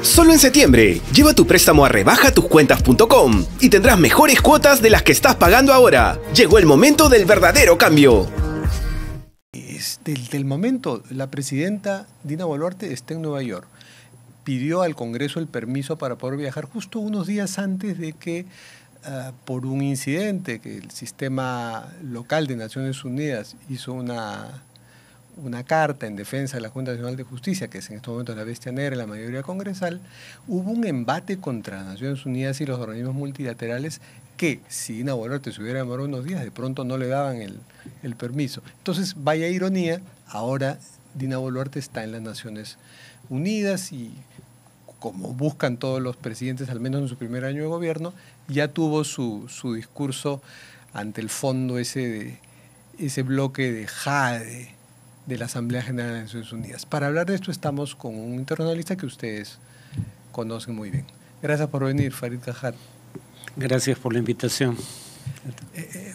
Solo en septiembre, lleva tu préstamo a rebajatuzcuentas.com y tendrás mejores cuotas de las que estás pagando ahora. Llegó el momento del verdadero cambio. Del momento, la presidenta Dina Boluarte está en Nueva York. Pidió al Congreso el permiso para poder viajar justo unos días antes de que, por un incidente que el sistema local de Naciones Unidas hizo una carta en defensa de la Junta Nacional de Justicia, que es en estos momentos la bestia negra en la mayoría congresal, hubo un embate contra Naciones Unidas y los organismos multilaterales que, si Dina Boluarte se hubiera demorado unos días, de pronto no le daban el permiso. Entonces, vaya ironía, ahora Dina Boluarte está en las Naciones Unidas y, como buscan todos los presidentes, al menos en su primer año de gobierno, ya tuvo su discurso ante el fondo ese bloque de jade de la Asamblea General de Naciones Unidas. Para hablar de esto estamos con un internacionalista que ustedes conocen muy bien. Gracias por venir, Farid Cajat. Gracias por la invitación.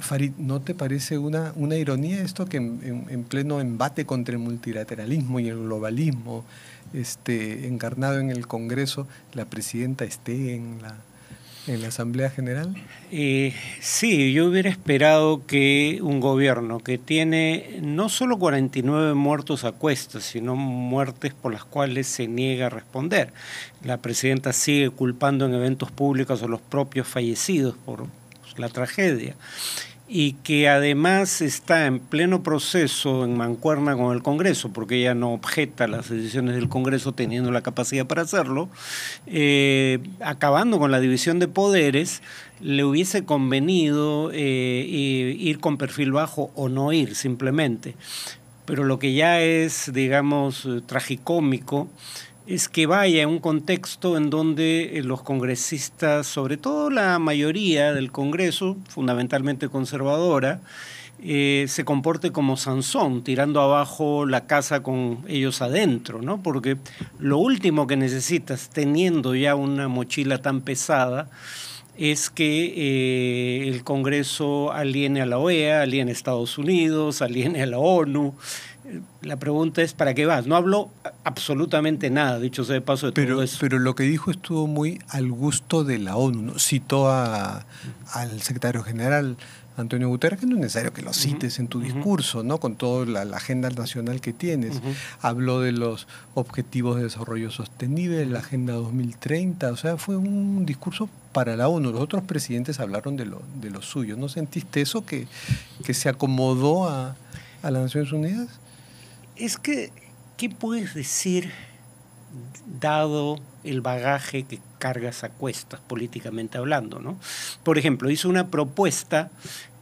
Farid, ¿no te parece una ironía esto que en pleno embate contra el multilateralismo y el globalismo encarnado en el Congreso, la presidenta esté en la Asamblea General? Sí, yo hubiera esperado que un gobierno que tiene no solo 49 muertos a cuestas, sino muertes por las cuales se niega a responder. La presidenta sigue culpando en eventos públicos a los propios fallecidos por la tragedia, y que además está en pleno proceso en mancuerna con el Congreso, porque ella no objeta las decisiones del Congreso teniendo la capacidad para hacerlo, acabando con la división de poderes, le hubiese convenido ir con perfil bajo o no ir simplemente. Pero lo que ya es, digamos, tragicómico, es que vaya en un contexto en donde los congresistas, sobre todo la mayoría del Congreso, fundamentalmente conservadora, se comporte como Sansón, tirando abajo la casa con ellos adentro, ¿no? Porque lo último que necesitas, teniendo ya una mochila tan pesada, es que el Congreso aliene a la OEA, aliene a Estados Unidos, aliene a la ONU. La pregunta es, ¿para qué vas? No habló absolutamente nada, dicho sea de paso, de todo eso. Pero lo que dijo estuvo muy al gusto de la ONU, ¿no? Citó al secretario general Antonio Guterres, que no es necesario que lo cites en tu discurso, ¿no? Con toda la agenda nacional que tienes. Habló de los objetivos de desarrollo sostenible, de la Agenda 2030, o sea, fue un discurso para la ONU. Los otros presidentes hablaron de lo suyo. ¿No sentiste eso, que se acomodó a las Naciones Unidas? Es que, ¿qué puedes decir dado el bagaje que cargas a cuestas políticamente hablando, ¿no? Por ejemplo, hizo una propuesta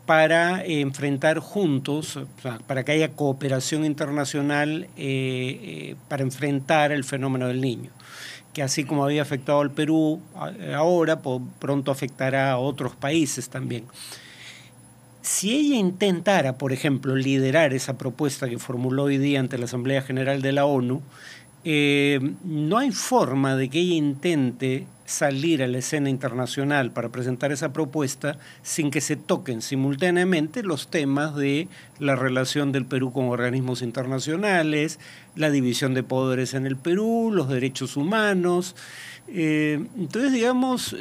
para enfrentar juntos, o sea, para que haya cooperación internacional para enfrentar el fenómeno del Niño, que así como había afectado al Perú ahora, pronto afectará a otros países también. Si ella intentara, por ejemplo, liderar esa propuesta que formuló hoy día ante la Asamblea General de la ONU, no hay forma de que ella intente salir a la escena internacional para presentar esa propuesta sin que se toquen simultáneamente los temas de la relación del Perú con organismos internacionales, la división de poderes en el Perú, los derechos humanos. Entonces, digamos,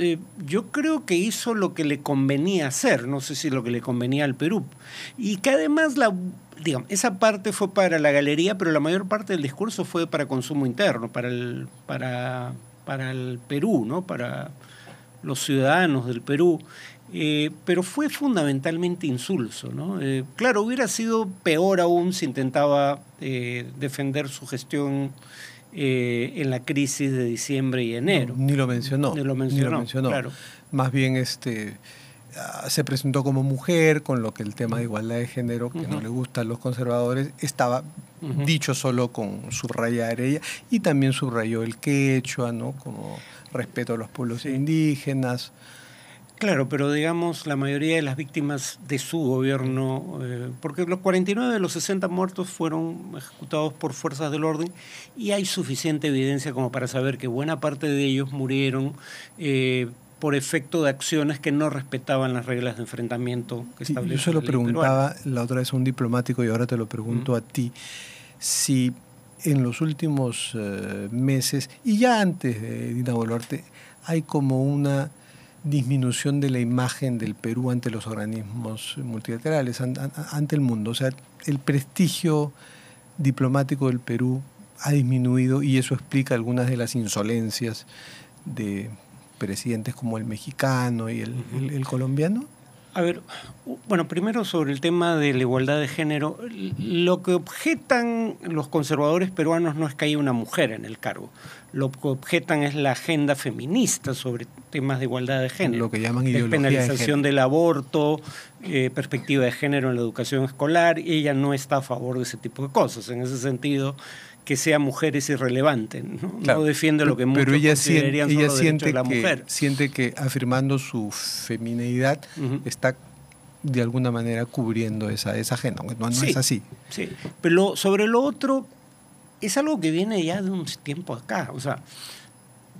yo creo que hizo lo que le convenía hacer, no sé si lo que le convenía al Perú, y que además digamos, esa parte fue para la galería, pero la mayor parte del discurso fue para consumo interno, para el Perú, ¿no? Para los ciudadanos del Perú, pero fue fundamentalmente insulso, ¿no? Claro, hubiera sido peor aún si intentaba defender su gestión en la crisis de diciembre y enero. No, ni lo mencionó. Ni lo mencionó, claro. Más bien se presentó como mujer, con lo que el tema de igualdad de género, que no le gusta a los conservadores, estaba dicho solo con subrayar ella, y también subrayó el quechua, ¿no? Como respeto a los pueblos indígenas. Claro, pero digamos, la mayoría de las víctimas de su gobierno, porque los 49 de los 60 muertos fueron ejecutados por fuerzas del orden, y hay suficiente evidencia como para saber que buena parte de ellos murieron por efecto de acciones que no respetaban las reglas de enfrentamiento que establecía. Yo se lo preguntaba la otra vez a un diplomático y ahora te lo pregunto a ti. Si en los últimos meses, y ya antes de Dina Boluarte, hay como una disminución de la imagen del Perú ante los organismos multilaterales, ante el mundo. O sea, el prestigio diplomático del Perú ha disminuido y eso explica algunas de las insolencias de presidentes como el mexicano y el colombiano. A ver, bueno, primero sobre el tema de la igualdad de género, lo que objetan los conservadores peruanos no es que haya una mujer en el cargo, lo que objetan es la agenda feminista sobre temas de igualdad de género. Lo que llaman ideología despenalización del aborto, perspectiva de género en la educación escolar, y ella no está a favor de ese tipo de cosas. En ese sentido, que sea mujer es irrelevante, ¿no? Claro, no defiende lo que muchos considerarían son los derechos de la mujer. Siente que afirmando su femineidad está de alguna manera cubriendo esa agenda, no sí, es así. Sí, pero sobre lo otro es algo que viene ya de un tiempo acá. O sea,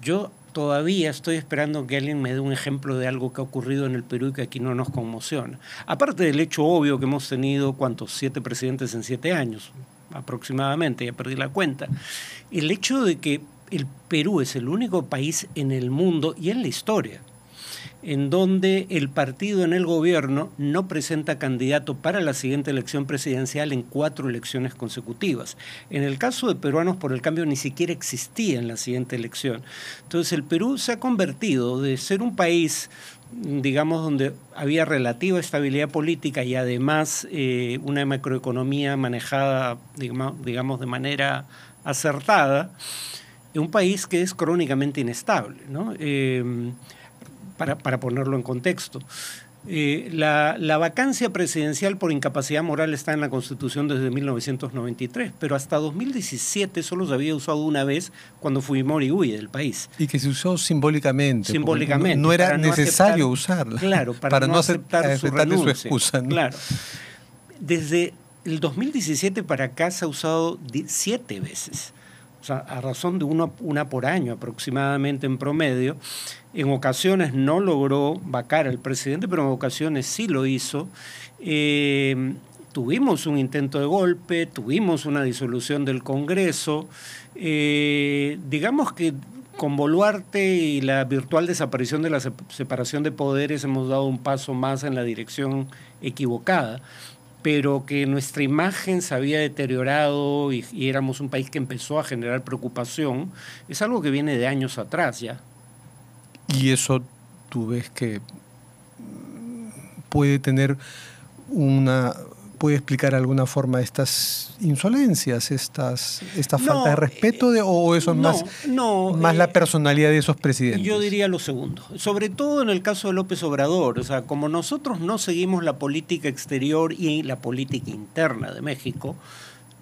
yo todavía estoy esperando que alguien me dé un ejemplo de algo que ha ocurrido en el Perú y que aquí no nos conmociona. Aparte del hecho obvio que hemos tenido, 7 presidentes en 7 años, aproximadamente, ya perdí la cuenta. El hecho de que el Perú es el único país en el mundo y en la historia en donde el partido en el gobierno no presenta candidato para la siguiente elección presidencial en 4 elecciones consecutivas. En el caso de Peruanos por el Cambio ni siquiera existía en la siguiente elección. Entonces el Perú se ha convertido de ser un país, digamos, donde había relativa estabilidad política y además una macroeconomía manejada, digamos, de manera acertada, un país que es crónicamente inestable, ¿no? Para ponerlo en contexto. La vacancia presidencial por incapacidad moral está en la Constitución desde 1993, pero hasta 2017 solo se había usado una vez cuando Fujimori huye del país. Y que se usó simbólicamente. Simbólicamente. No era necesario usarla. Claro, para no aceptar su renuncia. Su excusa, ¿no? Claro. Desde el 2017 para acá se ha usado 7 veces. O sea, a razón de una por año aproximadamente en promedio. En ocasiones no logró vacar al presidente, pero en ocasiones sí lo hizo. Tuvimos un intento de golpe, tuvimos una disolución del Congreso. Digamos que con Boluarte y la virtual desaparición de la separación de poderes hemos dado un paso más en la dirección equivocada, pero que nuestra imagen se había deteriorado y éramos un país que empezó a generar preocupación, es algo que viene de años atrás ya. Y eso tú ves que puede explicar de alguna forma estas insolencias, esta falta de respeto, o eso es más la personalidad de esos presidentes. Yo diría lo segundo, sobre todo en el caso de López Obrador. O sea, como nosotros no seguimos la política exterior y la política interna de México,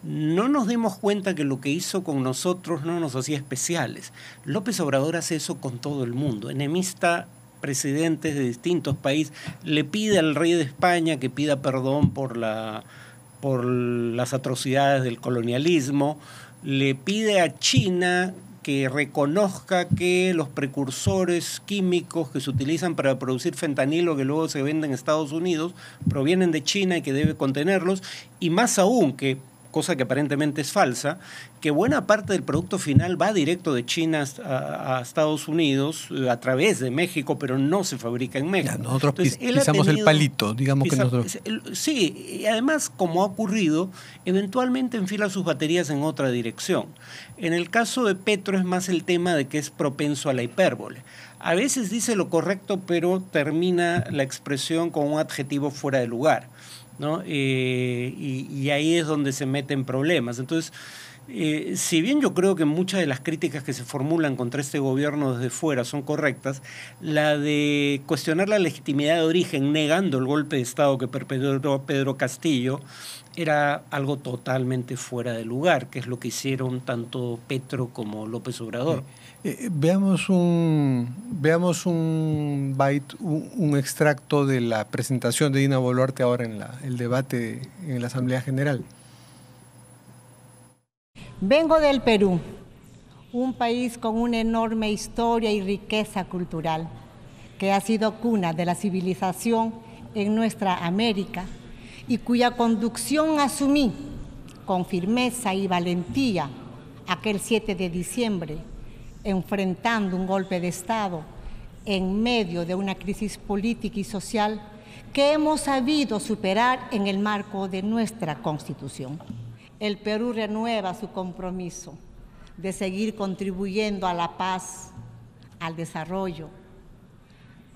no nos dimos cuenta que lo que hizo con nosotros no nos hacía especiales. López Obrador hace eso con todo el mundo, enemista presidentes de distintos países, le pide al rey de España que pida perdón por las atrocidades del colonialismo, le pide a China que reconozca que los precursores químicos que se utilizan para producir fentanilo, que luego se venden en Estados Unidos, provienen de China y que debe contenerlos, y más aún que, cosa que aparentemente es falsa, que buena parte del producto final va directo de China a Estados Unidos a través de México, pero no se fabrica en México. Ya, nosotros pisamos el palito, digamos que nosotros... Sí, y además, como ha ocurrido, eventualmente enfila sus baterías en otra dirección. En el caso de Petro es más el tema de que es propenso a la hipérbole. A veces dice lo correcto, pero termina la expresión con un adjetivo fuera de lugar, ¿no? Y ahí es donde se meten problemas. Entonces, si bien yo creo que muchas de las críticas que se formulan contra este gobierno desde fuera son correctas, la de cuestionar la legitimidad de origen negando el golpe de Estado que perpetró Pedro Castillo era algo totalmente fuera de lugar, que es lo que hicieron tanto Petro como López Obrador. Veamos un extracto de la presentación de Dina Boluarte ahora en el debate en la Asamblea General. Vengo del Perú, un país con una enorme historia y riqueza cultural, que ha sido cuna de la civilización en nuestra América y cuya conducción asumí con firmeza y valentía aquel 7 de diciembre, enfrentando un golpe de Estado en medio de una crisis política y social que hemos sabido superar en el marco de nuestra Constitución. El Perú renueva su compromiso de seguir contribuyendo a la paz, al desarrollo,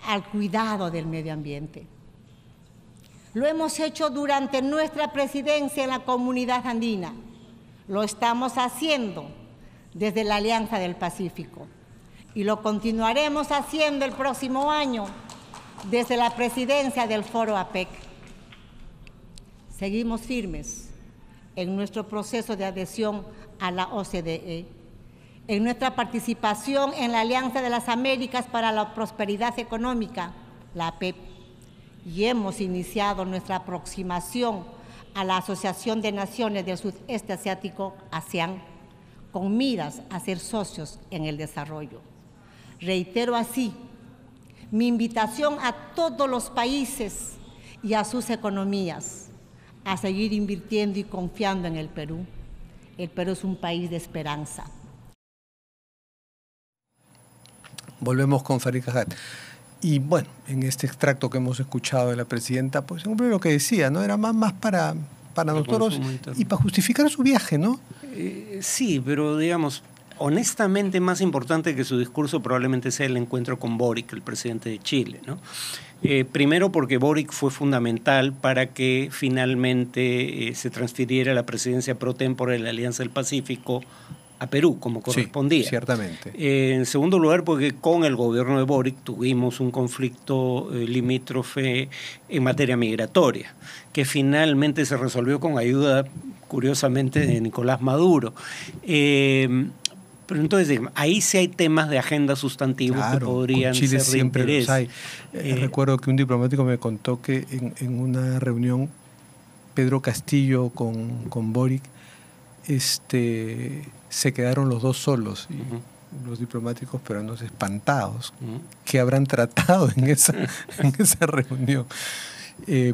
al cuidado del medio ambiente. Lo hemos hecho durante nuestra presidencia en la Comunidad Andina. Lo estamos haciendo desde la Alianza del Pacífico y lo continuaremos haciendo el próximo año desde la presidencia del Foro APEC. Seguimos firmes en nuestro proceso de adhesión a la OCDE, en nuestra participación en la Alianza de las Américas para la Prosperidad Económica, la APEP, y hemos iniciado nuestra aproximación a la Asociación de Naciones del Sudeste Asiático, ASEAN, con miras a ser socios en el desarrollo. Reitero así mi invitación a todos los países y a sus economías a seguir invirtiendo y confiando en el Perú. El Perú es un país de esperanza. Volvemos con Farid Kajat. Y bueno, en este extracto que hemos escuchado de la presidenta, pues siempre lo que decía, ¿no? Era más para nosotros y para justificar su viaje, ¿no? Sí, pero digamos, honestamente más importante que su discurso probablemente sea el encuentro con Boric, el presidente de Chile, ¿no? Primero porque Boric fue fundamental para que finalmente se transfiriera la presidencia pro tempore de la Alianza del Pacífico a Perú, como correspondía. Sí, ciertamente. En segundo lugar, porque con el gobierno de Boric tuvimos un conflicto limítrofe en materia migratoria, que finalmente se resolvió con ayuda, curiosamente, de Nicolás Maduro. Pero entonces, digamos, ahí sí hay temas de agenda sustantivos, claro, que podrían Chile ser de siempre interés. Los hay. Recuerdo que un diplomático me contó que en una reunión Pedro Castillo con Boric se quedaron los dos solos y los diplomáticos peruanos espantados. ¿Qué habrán tratado en esa reunión?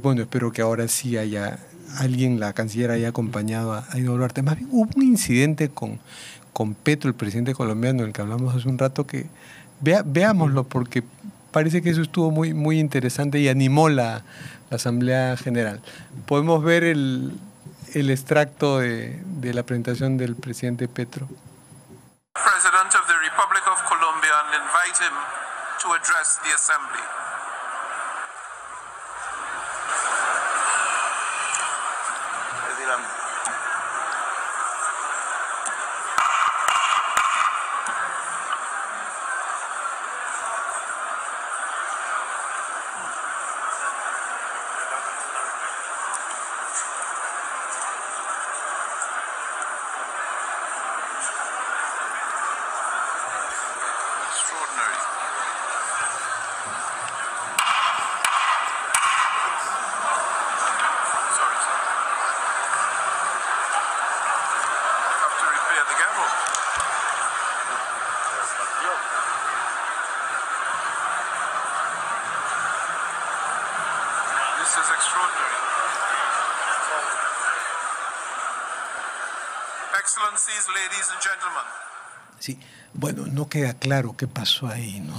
Bueno, espero que ahora sí haya alguien, la canciller, haya acompañado a Dina Boluarte. Más bien, hubo un incidente con Petro, el presidente colombiano, del que hablamos hace un rato, que veámoslo, porque parece que eso estuvo muy, muy interesante y animó la Asamblea General. Podemos ver el extracto de la presentación del presidente Petro. President of the Republic of Colombia, and invite him to address the Assembly. Excellencies, ladies and gentlemen. Sí, bueno, no queda claro qué pasó ahí, ¿no?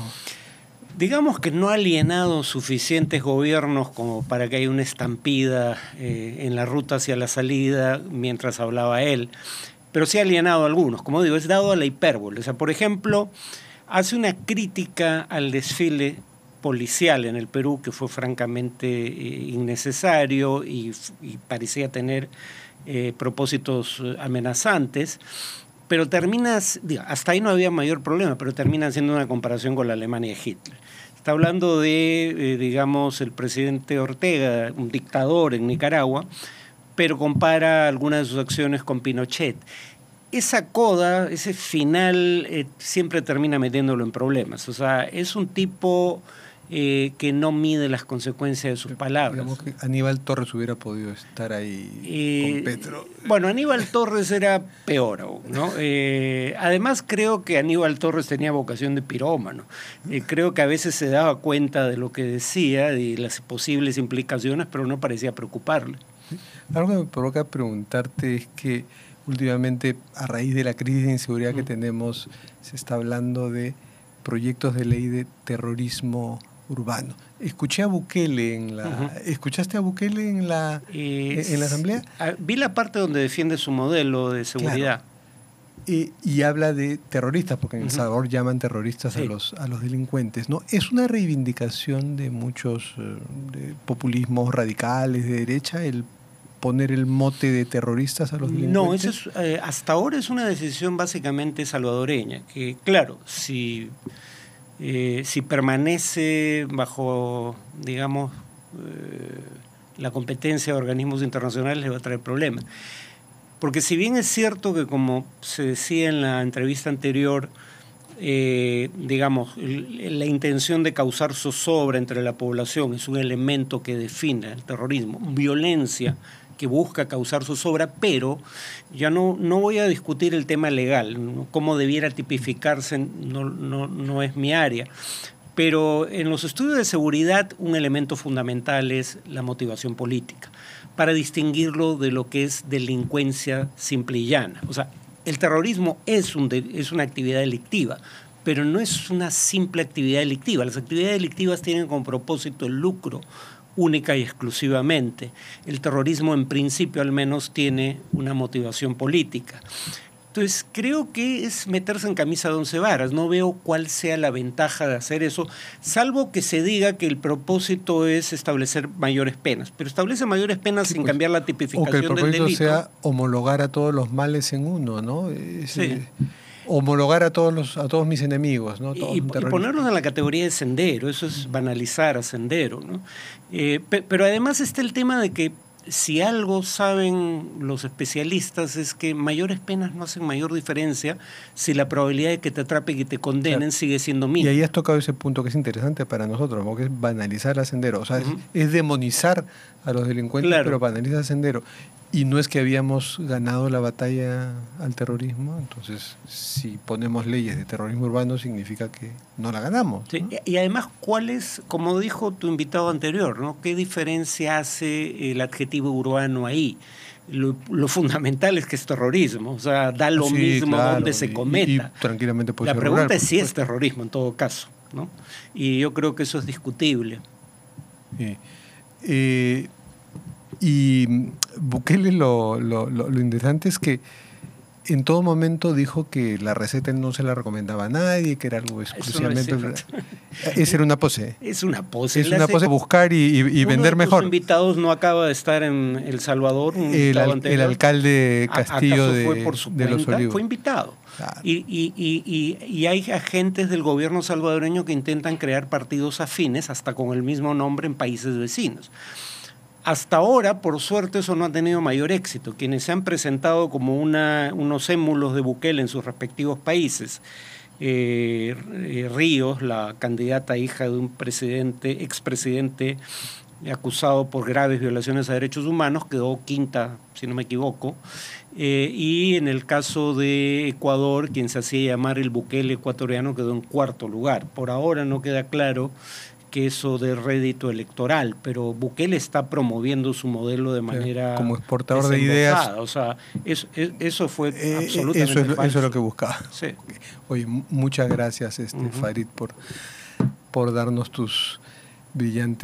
Digamos que no ha alienado suficientes gobiernos como para que haya una estampida en la ruta hacia la salida mientras hablaba él, pero sí ha alienado a algunos. Como digo, es dado a la hipérbole. O sea, por ejemplo, hace una crítica al desfile policial en el Perú que fue francamente innecesario y parecía tener propósitos amenazantes, pero hasta ahí no había mayor problema, pero termina haciendo una comparación con la Alemania de Hitler. Está hablando de, digamos, el presidente Ortega, un dictador en Nicaragua, pero compara algunas de sus acciones con Pinochet. Esa coda, ese final, siempre termina metiéndolo en problemas. O sea, es un tipo que no mide las consecuencias de sus palabras. Digamos que Aníbal Torres hubiera podido estar ahí con Petro. Bueno, Aníbal Torres era peor aún, ¿no? Además, creo que Aníbal Torres tenía vocación de pirómano. Creo que a veces se daba cuenta de lo que decía y las posibles implicaciones, pero no parecía preocuparle. Algo que me provoca preguntarte es que últimamente, a raíz de la crisis de inseguridad que tenemos, se está hablando de proyectos de ley de terrorismo urbano. Escuché a Bukele en la... ¿Escuchaste a Bukele en la asamblea? Vi la parte donde defiende su modelo de seguridad. Claro. Y habla de terroristas, porque en El Salvador llaman terroristas a los delincuentes, ¿no? Es una reivindicación de muchos de populismos radicales de derecha el poner el mote de terroristas a los delincuentes. No, eso es, hasta ahora es una decisión básicamente salvadoreña, que claro, si permanece bajo, digamos, la competencia de organismos internacionales, le va a traer problemas. Porque si bien es cierto que, como se decía en la entrevista anterior, digamos, la intención de causar zozobra entre la población es un elemento que define el terrorismo, violencia que busca causar zozobra, pero ya no voy a discutir el tema legal, ¿no? Cómo debiera tipificarse no es mi área. Pero en los estudios de seguridad un elemento fundamental es la motivación política, para distinguirlo de lo que es delincuencia simple y llana. O sea, el terrorismo es una actividad delictiva, pero no es una simple actividad delictiva. Las actividades delictivas tienen como propósito el lucro única y exclusivamente. El terrorismo, en principio al menos, tiene una motivación política. Entonces, creo que es meterse en camisa de 11 varas. No veo cuál sea la ventaja de hacer eso, salvo que se diga que el propósito es establecer mayores penas. Pero establece mayores penas sin cambiar la tipificación del delito. O que el propósito sea homologar a todos los males en uno, ¿no? Homologar a todos mis enemigos, ¿no? Y ponerlos en la categoría de Sendero, eso es banalizar a Sendero, ¿no? Pero además está el tema de que si algo saben los especialistas es que mayores penas no hacen mayor diferencia si la probabilidad de que te atrapen y te condenen sigue siendo mínima. Y ahí has tocado ese punto que es interesante para nosotros, porque es banalizar a Sendero. O sea, es demonizar a los delincuentes, pero banaliza a Sendero. Y no es que habíamos ganado la batalla al terrorismo, entonces si ponemos leyes de terrorismo urbano significa que no la ganamos, ¿no? Sí. Y además, ¿cuál es, como dijo tu invitado anterior, ¿no? ¿Qué diferencia hace el adjetivo urbano ahí? Lo fundamental es que es terrorismo, o sea, da lo mismo donde se cometa. Y tranquilamente puede la ser pregunta rural, es si es terrorismo en todo caso, ¿no? Y yo creo que eso es discutible. Y Bukele lo interesante es que en todo momento dijo que la receta no se la recomendaba a nadie, que era algo exclusivamente... Esa era una pose. Es una pose. Es una pose, buscar y vender mejor. Uno de tus invitados no acaba de estar en El Salvador. El alcalde Castillo de Los Olivos. Fue invitado. Claro. Y hay agentes del gobierno salvadoreño que intentan crear partidos afines, hasta con el mismo nombre, en países vecinos. Hasta ahora, por suerte, eso no ha tenido mayor éxito. Quienes se han presentado como unos émulos de Bukele en sus respectivos países, Ríos, la candidata hija de un expresidente acusado por graves violaciones a derechos humanos, quedó quinta, si no me equivoco. Y en el caso de Ecuador, quien se hacía llamar el Bukele ecuatoriano, quedó en cuarto lugar. Por ahora no queda claro que eso de rédito electoral, pero Bukele está promoviendo su modelo de manera como exportador de ideas. O sea, eso fue absolutamente falso. Eso es lo que buscaba. Sí. Oye, muchas gracias, Farid, por darnos tus brillantes